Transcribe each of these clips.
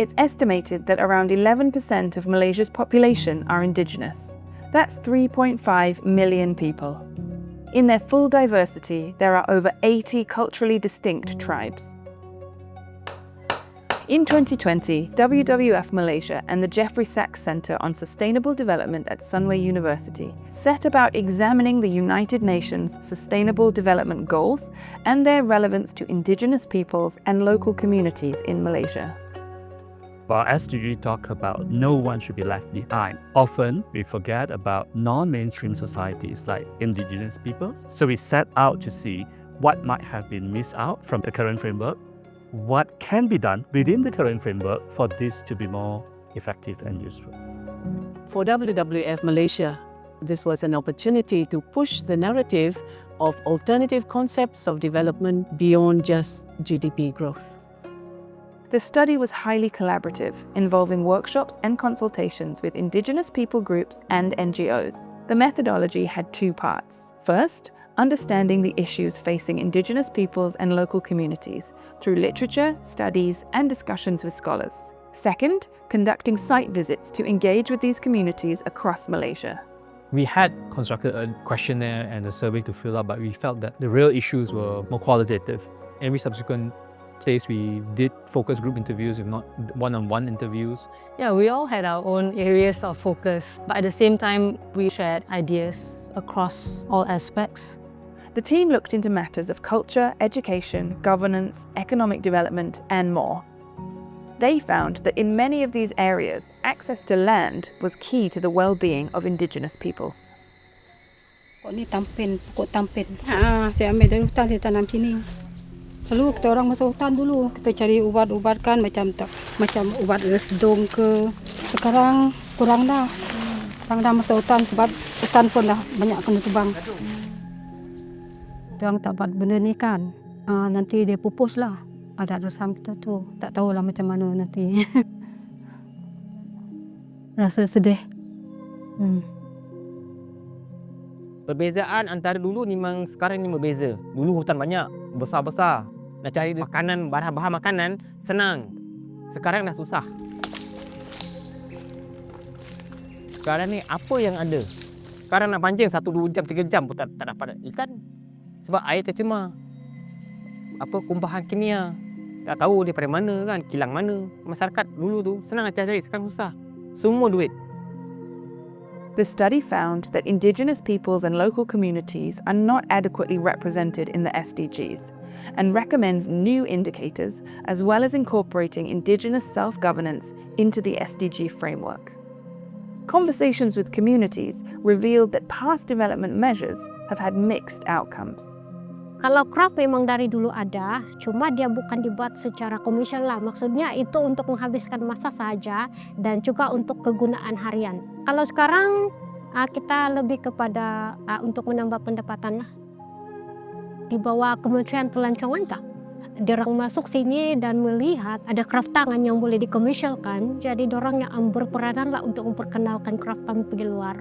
It's estimated that around 11% of Malaysia's population are indigenous. That's 3.5 million people. In their full diversity, there are over 80 culturally distinct tribes. In 2020, WWF-Malaysia and the Jeffrey Sachs Center on Sustainable Development at Sunway University set about examining the United Nations Sustainable Development Goals and their relevance to indigenous peoples and local communities in Malaysia. While SDGs talk about no one should be left behind, often we forget about non-mainstream societies like indigenous peoples. So we set out to see what might have been missed out from the current framework, what can be done within the current framework for this to be more effective and useful. For WWF-Malaysia, this was an opportunity to push the narrative of alternative concepts of development beyond just GDP growth. The study was highly collaborative, involving workshops and consultations with Indigenous people groups and NGOs. The methodology had two parts. First, understanding the issues facing Indigenous peoples and local communities through literature, studies, and discussions with scholars. Second, conducting site visits to engage with these communities across Malaysia. We had constructed a questionnaire and a survey to fill out, but we felt that the real issues were more qualitative. Every subsequent place we did focus group interviews, if not one-on-one interviews. Yeah, we all had our own areas of focus, but at the same time, we shared ideas across all aspects. The team looked into matters of culture, education, governance, economic development, and more. They found that in many of these areas, access to land was key to the well-being of Indigenous peoples. Pokok tampin. Saya ambil dari hutan, saya tanam sini. Lalu kita orang masuk hutan dulu, kita cari ubat-ubat kan, macam ubat resdung ke. Sekarang kurang dah. Kurang dah masuk hutan sebab hutan pun dah banyak kena tebang. Diorang tak buat benda ni kan, nanti dia pupus lah. Ada dosa kita tu, tak tahulah macam mana nanti. Rasa sedih. Perbezaan antara dulu memang sekarang ni berbeza. Dulu hutan banyak, besar-besar. Nak cari makanan, bahan-bahan makanan senang. Sekarang dah susah. Sekarang ni apa yang ada? Sekarang nak pancing 1-2 jam, 3 jam pun tak dapat ikan. Sebab air tercemar. Kumpahan kimia. Tak tahu dia pada mana kan, kilang mana. Masyarakat dulu tu senang nak cari, sekarang susah. Semua duit. The study found that Indigenous peoples and local communities are not adequately represented in the SDGs and recommends new indicators as well as incorporating Indigenous self-governance into the SDG framework. Conversations with communities revealed that past development measures have had mixed outcomes. Kalau craft memang dari dulu ada, cuma dia bukan dibuat secara komersial lah. Maksudnya itu untuk menghabiskan masa saja dan juga untuk kegunaan harian. Kalau sekarang kita lebih kepada untuk menambah pendapatan lah. Di bawah Kementerian Pelancongan kah? Diorang masuk sini dan melihat ada craft tangan yang boleh dikomersialkan, jadi diorang yang berperanan lah untuk memperkenalkan craft tangan pergi luar.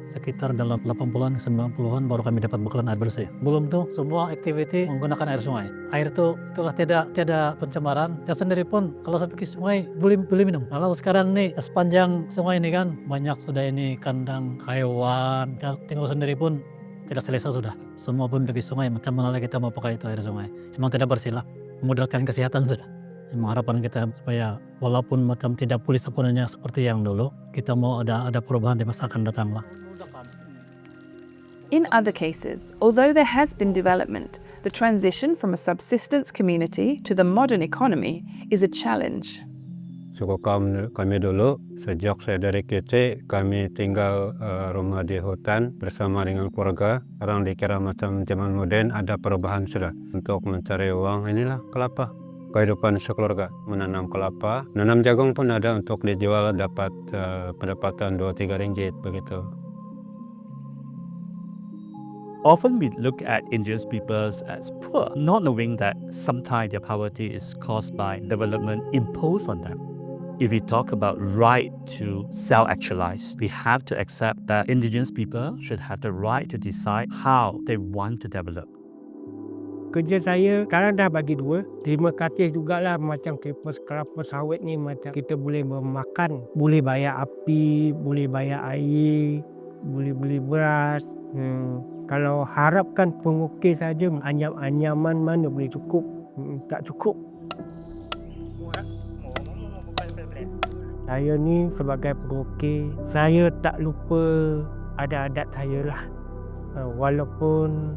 Sekitar dalam 80-an, 90-an baru kami dapat bekalan air bersih. Belum tuh semua aktiviti menggunakan air sungai. Air itu telah tidak pencemaran. Saya sendiri pun kalau sampai ke sungai boleh minum. Kalau sekarang nih sepanjang sungai ini kan banyak sudah ini kandang hewan. Kita tinggal sendiri pun tidak selesa sudah. Semua pun pergi sungai, macam mana lagi kita mau pakai itu air sungai. Memang tidak bersih lah, memudaratkan kesehatan sudah. Memang harapan kita supaya walaupun macam tidak pulih sepenuhnya seperti yang dulu, kita mau ada perubahan di masa akan datang lah. In other cases, although there has been development, the transition from a subsistence community to the modern economy is a challenge. Suku kami dulu, sejak saya dari kecil, kami tinggal rumah di hutan bersama dengan keluarga. Sekarang dikira macam zaman modern, ada perubahan sudah. Untuk mencari uang, inilah kelapa. Kehidupan sekeluarga, menanam kelapa. Menanam jagung pun ada untuk dijual, dapat pendapatan 2-3 ringgit begitu. Often we look at indigenous peoples as poor, not knowing that sometimes their poverty is caused by development imposed on them. If we talk about right to self-actualize, we have to accept that indigenous people should have the right to decide how they want to develop. Kerja saya sekarang dah bagi 2. Terima kasih jugalah macam kelapa sawit ni, macam kita boleh memakan, boleh bayar api, boleh bayar air, boleh beli beras. Kalau harapkan pengukir saja, anyaman mana boleh cukup? Tak cukup. Saya ni sebagai pengukir, saya tak lupa ada adat saya lah. Walaupun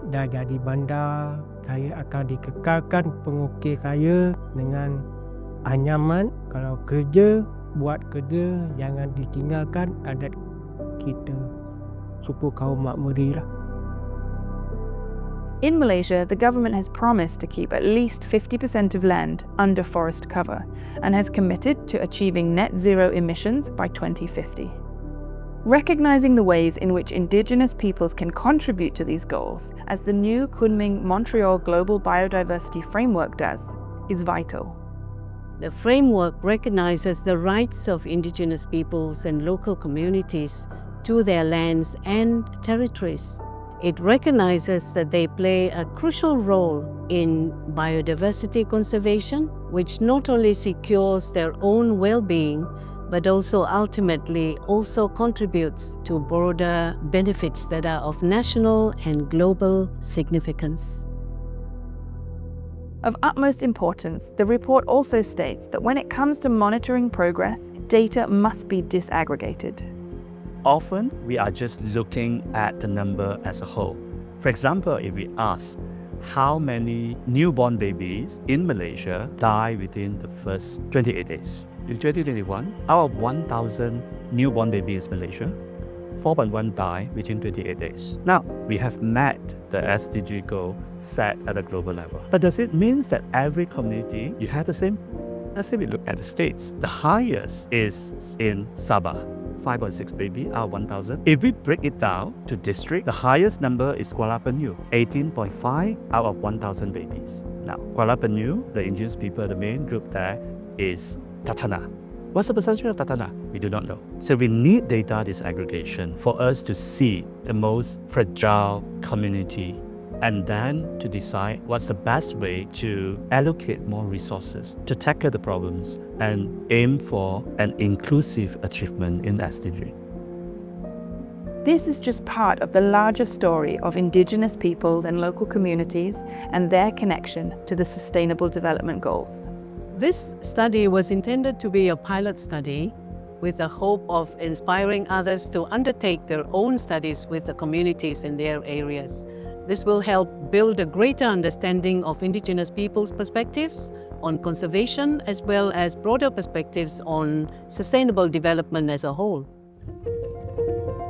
dah jadi bandar, saya akan dikekalkan pengukir saya dengan anyaman. Kalau kerja, buat kerja, jangan ditinggalkan adat kita. Suku kaum Makmuri lah. In Malaysia, the government has promised to keep at least 50% of land under forest cover and has committed to achieving net zero emissions by 2050. Recognizing the ways in which Indigenous peoples can contribute to these goals, as the new Kunming-Montreal Global Biodiversity Framework does, is vital. The framework recognizes the rights of Indigenous peoples and local communities to their lands and territories. It recognizes that they play a crucial role in biodiversity conservation, which not only secures their own well-being, but also ultimately also contributes to broader benefits that are of national and global significance. Of utmost importance, the report also states that when it comes to monitoring progress, data must be disaggregated. Often, we are just looking at the number as a whole. For example, if we ask how many newborn babies in Malaysia die within the first 28 days. In 2021, out of 1,000 newborn babies in Malaysia, 4.1 die within 28 days. Now, we have met the SDG goal set at a global level. But does it mean that every community, you have the same? Let's say we look at the states. The highest is in Sabah, 5.6 baby out of 1,000. If we break it down to district, the highest number is Kuala Penyu, 18.5 out of 1,000 babies. Now, Kuala Penyu, the indigenous people, the main group there is Tatana. What's the percentage of Tatana? We do not know. So we need data disaggregation for us to see the most fragile community and then to decide what's the best way to allocate more resources to tackle the problems and aim for an inclusive achievement in SDG. This is just part of the larger story of Indigenous peoples and local communities and their connection to the Sustainable Development Goals. This study was intended to be a pilot study with the hope of inspiring others to undertake their own studies with the communities in their areas. This will help build a greater understanding of Indigenous peoples' perspectives on conservation as well as broader perspectives on sustainable development as a whole.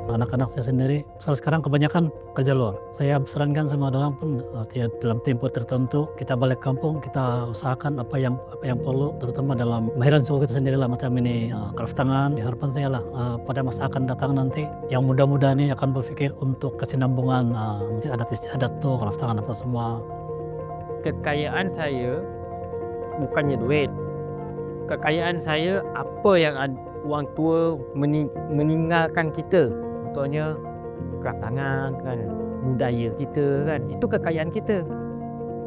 Anak-anak saya sendiri, sekarang kebanyakan kerja luar. Saya sarankan sama orang pun dalam tempoh tertentu kita balik kampung, kita usahakan apa yang perlu, terutama dalam mahiran suku kita sendiri lah, macam ini craft tangan. Harapan saya lah pada masa akan datang nanti yang muda-muda ini akan berpikir untuk kesinambungan mungkin adat istiadat tuh, craft tangan apa semua. Kekayaan saya bukannya duit. Kekayaan saya apa yang orang tua meninggalkan kita. Contohnya craft tangan kan, budaya kita kan, itu kekayaan kita.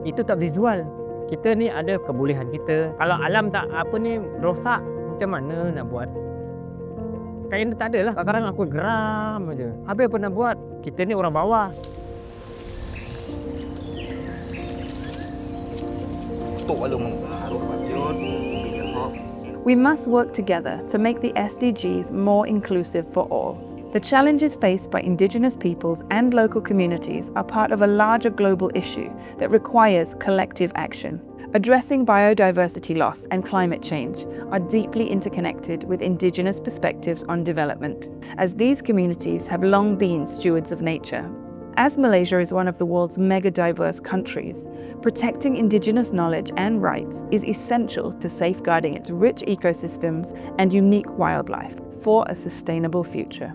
Itu tak boleh jual. Kita ni ada kebolehan kita. Kalau alam tak rosak, macam mana nak buat? Kain tak ada lah. Kadang-kadang aku geram aja. Habis apa nak buat? Kita ni orang bawah. We must work together to make the SDGs more inclusive for all. The challenges faced by Indigenous peoples and local communities are part of a larger global issue that requires collective action. Addressing biodiversity loss and climate change are deeply interconnected with Indigenous perspectives on development, as these communities have long been stewards of nature. As Malaysia is one of the world's mega-diverse countries, protecting Indigenous knowledge and rights is essential to safeguarding its rich ecosystems and unique wildlife for a sustainable future.